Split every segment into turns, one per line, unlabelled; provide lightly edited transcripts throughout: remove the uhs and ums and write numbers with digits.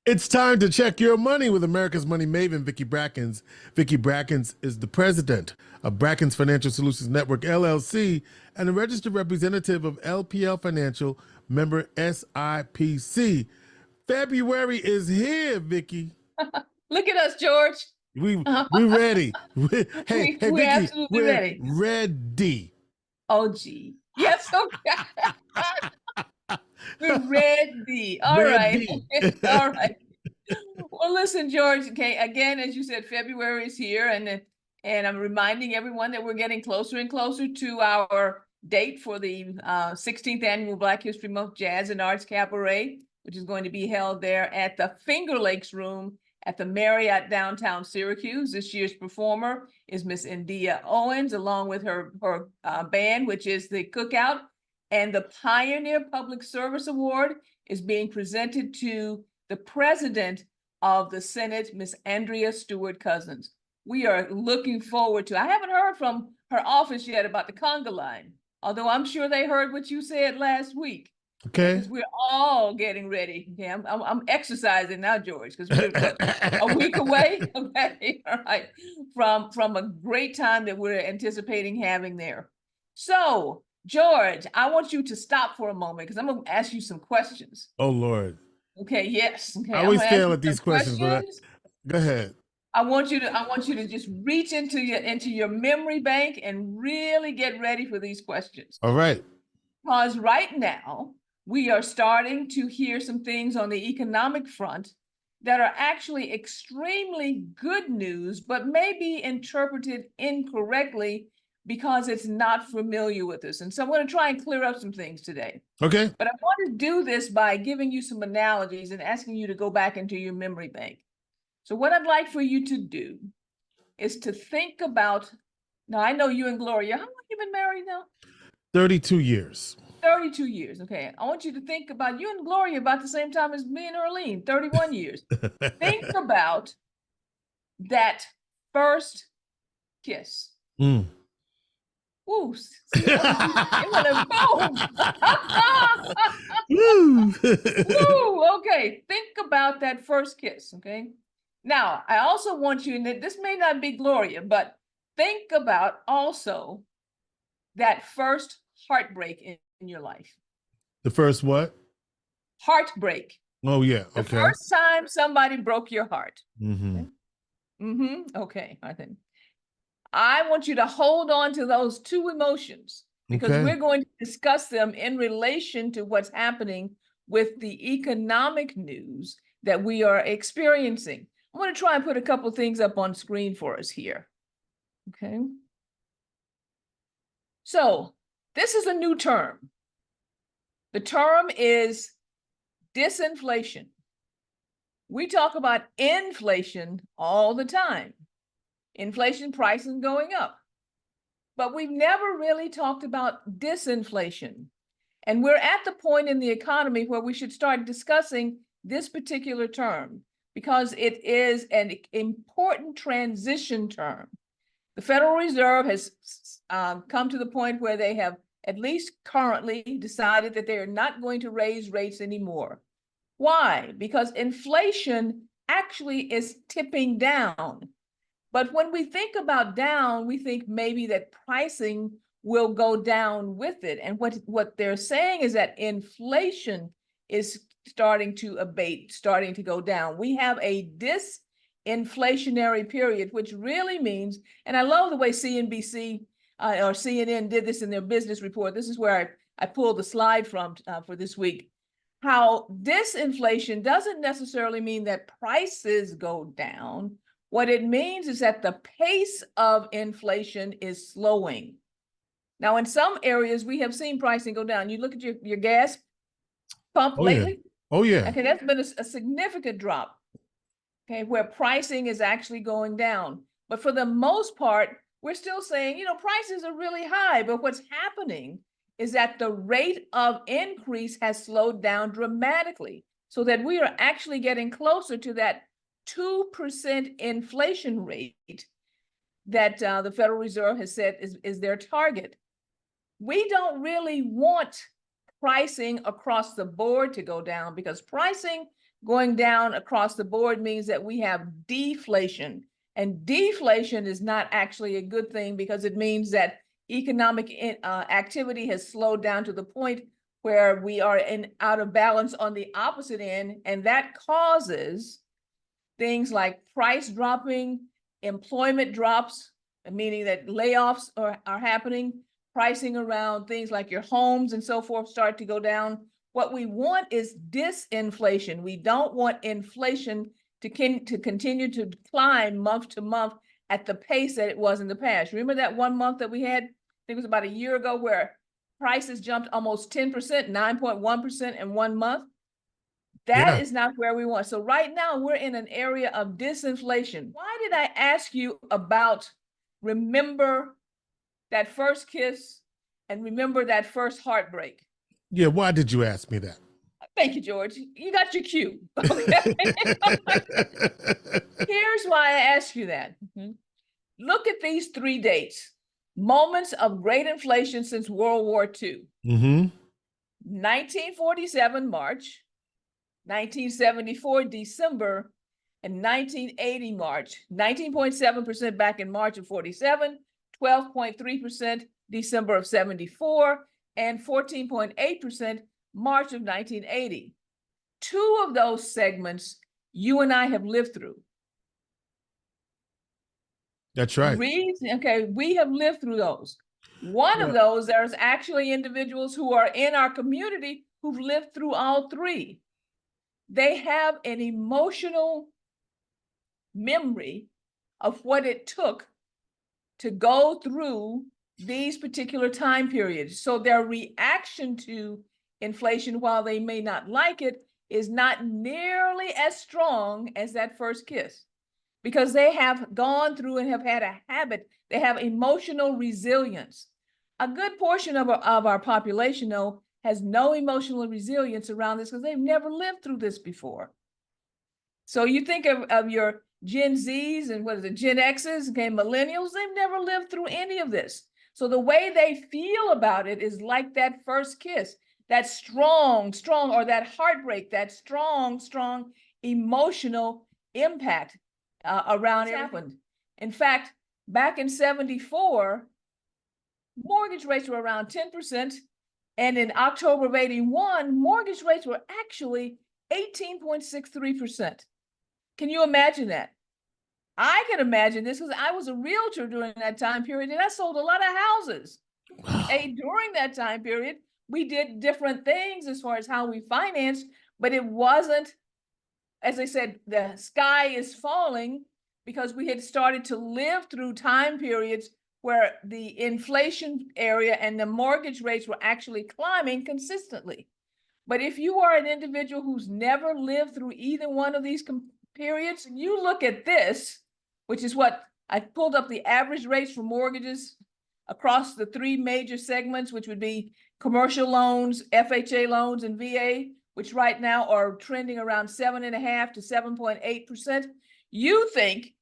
It's time to check your money with America's money maven, Vicki Brackens. Vicki Brackens is the president of Brackens Financial Solutions Network, LLC, and a registered representative of LPL Financial, member SIPC. February is here, Vicki.
Look at us, George.
We ready. Hey,
We're
Vicki,
absolutely
we're
ready.
ready.
Oh, gee. Yes, okay. We're ready. All right.
Ready.
All right. Well, listen, George. Okay, again, as you said, February is here, and I'm reminding everyone that we're getting closer and closer to our date for the 16th annual Black History Month Jazz and Arts Cabaret, which is going to be held there at the Finger Lakes Room at the Marriott downtown Syracuse. This year's performer is Miss India Owens, along with her band, which is the Cookout, and the Pioneer Public Service Award is being presented to the president of the Senate, Miss Andrea Stewart Cousins. We are looking forward to. I haven't heard from her office yet about the conga line, although I'm sure they heard what you said last week.
Okay.
Because we're all getting ready. Okay, I'm exercising now, George, because we're a week away. Okay, all right, from a great time that we're anticipating having there. So, George, I want you to stop for a moment because I'm going to ask you some questions.
Oh, Lord.
Okay, yes. Okay,
I always fail at these questions, but go ahead.
I want you to just reach into your memory bank and really get ready for these questions.
All right.
Because right now we are starting to hear some things on the economic front that are actually extremely good news, but may be interpreted incorrectly because it's not familiar with us. And so I'm going to try and clear up some things today.
Okay.
But I want to do this by giving you some analogies and asking you to go back into your memory bank. So what I'd like for you to do is to think about, now I know you and Gloria, how long have you been married now?
32 years.
32 years, okay. I want you to think about you and Gloria about the same time as me and Arlene, 31 years. Think about that first kiss.
Mm.
Ooh, see, Woo, okay, think about that first kiss, okay? Now, I also want you, and this may not be Gloria, but think about also that first heartbreak in your life.
The first what?
Heartbreak.
Oh, yeah, okay.
The first time somebody broke your heart.
Mm-hmm.
Okay? Mm-hmm. Okay, I think. I want you to hold on to those two emotions because we're going to discuss them in relation to what's happening with the economic news that we are experiencing. I'm going to try and put a couple of things up on screen for us here. Okay. So this is a new term. The term is disinflation. We talk about inflation all the time. Inflation, pricing going up. But we've never really talked about disinflation. And we're at the point in the economy where we should start discussing this particular term because it is an important transition term. The Federal Reserve has come to the point where they have at least currently decided that they are not going to raise rates anymore. Why? Because inflation actually is tipping down. But when we think about down, we think maybe that pricing will go down with it. And what they're saying is that inflation is starting to abate, starting to go down. We have a disinflationary period, which really means, and I love the way CNBC or CNN did this in their business report. This is where I pulled the slide from for this week. How disinflation doesn't necessarily mean that prices go down. What it means is that the pace of inflation is slowing. Now, in some areas, we have seen pricing go down. You look at your gas pump lately.
Oh, yeah.
Okay, that's been a significant drop, okay, where pricing is actually going down. But for the most part, we're still saying, you know, prices are really high. But what's happening is that the rate of increase has slowed down dramatically so that we are actually getting closer to that 2% inflation rate that the Federal Reserve has said is their target. We don't really want pricing across the board to go down because pricing going down across the board means that we have deflation. And deflation is not actually a good thing because it means that economic activity has slowed down to the point where we are out of balance on the opposite end. And that causes things like price dropping, employment drops, meaning that layoffs are happening, pricing around things like your homes and so forth start to go down. What we want is disinflation. We don't want inflation to continue to climb month to month at the pace that it was in the past. Remember that one month that we had, I think it was about a year ago, where prices jumped almost 10%, 9.1% in 1 month? That is not where we want. So right now we're in an area of disinflation. Why did I ask you about remember that first kiss and remember that first heartbreak?
Yeah, why did you ask me that?
Thank you, George. You got your cue. Okay. Here's why I asked you that. Look at these 3 dates. Moments of great inflation since World War II. 1947, March, 1974, December, and 1980, March. 19.7% back in March of 47, 12.3% December of 74, and 14.8% March of 1980. 2 of those segments you and I have lived through.
That's right.
Okay, we have lived through those. One of those, there's actually individuals who are in our community who've lived through all 3. They have an emotional memory of what it took to go through these particular time periods. So their reaction to inflation, while they may not like it, is not nearly as strong as that first kiss, because they have gone through and have had a habit. They have emotional resilience. A good portion of our population, though, has no emotional resilience around this because they've never lived through this before. So you think of your Gen Zs and what is it, Gen Xs, okay, millennials, they've never lived through any of this. So the way they feel about it is like that first kiss, that strong, or that heartbreak, that strong emotional impact around it happened. In fact, back in 74, mortgage rates were around 10%. And in October of 81, mortgage rates were actually 18.63%. Can you imagine that? I can imagine this because I was a realtor during that time period and I sold a lot of houses. And during that time period, we did different things as far as how we financed, but it wasn't, as I said, the sky is falling because we had started to live through time periods where the inflation area and the mortgage rates were actually climbing consistently. But if you are an individual who's never lived through either one of these periods, you look at this, which is what I pulled up, the average rates for mortgages across the 3 major segments, which would be commercial loans, FHA loans, and VA, which right now are trending around 7.5 to 7.8%. You think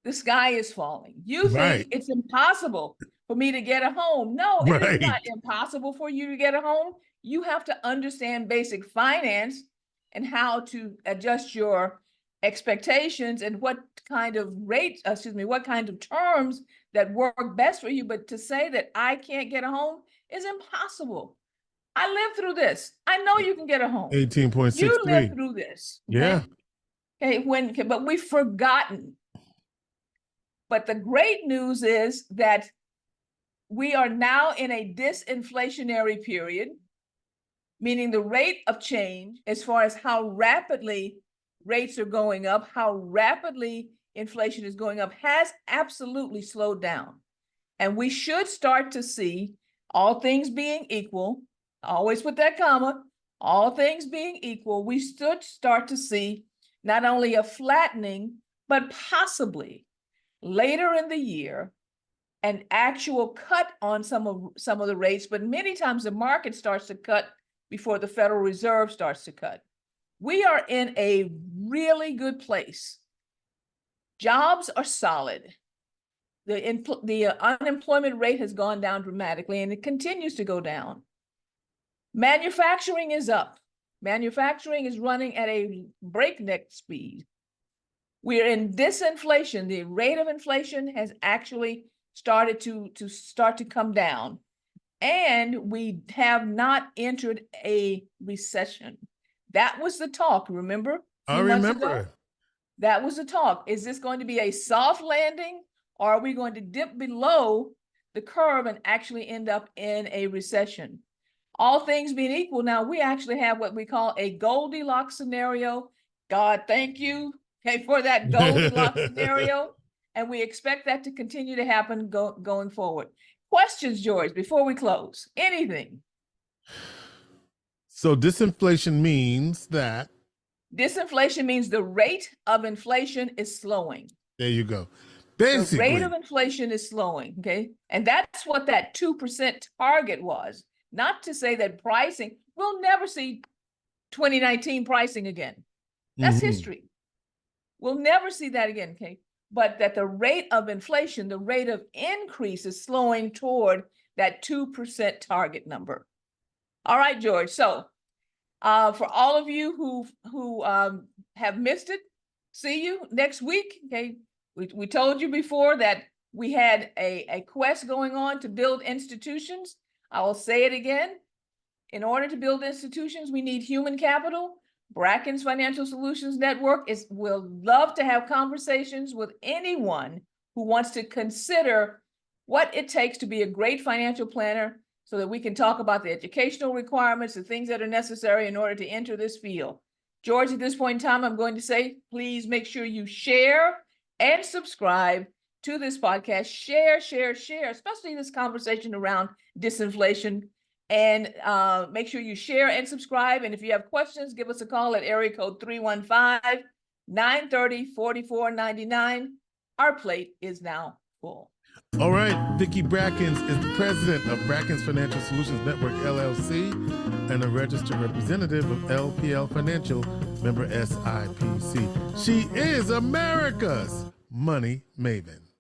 the sky is falling. You think it's impossible for me to get a home. No, it is not impossible for you to get a home. You have to understand basic finance and how to adjust your expectations and what kind of rates, what kind of terms that work best for you. But to say that I can't get a home is impossible. I lived through this. I know you can get a home.
18.63.
You lived through this.
Okay?
Yeah. Okay, but we've forgotten. But the great news is that we are now in a disinflationary period, meaning the rate of change as far as how rapidly rates are going up, how rapidly inflation is going up, has absolutely slowed down. And we should start to see, all things being equal, always put that comma, all things being equal, we should start to see not only a flattening, but possibly later in the year, an actual cut on some of the rates, but many times the market starts to cut before the Federal Reserve starts to cut. We are in a really good place. Jobs are solid. The unemployment rate has gone down dramatically and it continues to go down. Manufacturing is up. Manufacturing is running at a breakneck speed. We're in disinflation. The rate of inflation has actually started to come down. And we have not entered a recession. That was the talk, remember?
I remember.
That was the talk. Is this going to be a soft landing, or are we going to dip below the curve and actually end up in a recession? All things being equal, now we actually have what we call a Goldilocks scenario. God, thank you, okay, for that Goldilocks scenario. And we expect that to continue to happen going forward. Questions, George, before we close? Anything?
So disinflation means that?
Disinflation means the rate of inflation is slowing.
There you go. Basically.
The rate of inflation is slowing, okay? And that's what that 2% target was. Not to say that pricing, we'll never see 2019 pricing again. That's history. We'll never see that again, okay? But that the rate of inflation, the rate of increase is slowing toward that 2% target number. All right, George. So for all of you who have missed it, see you next week. Okay, we told you before that we had a quest going on to build institutions. I will say it again. In order to build institutions, we need human capital. Brackens Financial Solutions Network will love to have conversations with anyone who wants to consider what it takes to be a great financial planner, so that we can talk about the educational requirements, the things that are necessary in order to enter this field. George, at this point in time, I'm going to say, please make sure you share and subscribe to this podcast. Share, especially this conversation around disinflation. And make sure you share and subscribe. And if you have questions, give us a call at area code 315-930-4499. Our plate is now full.
All right, Vicki Brackens is the president of Brackens Financial Solutions Network, LLC, and a registered representative of LPL Financial, member SIPC. She is America's money maven.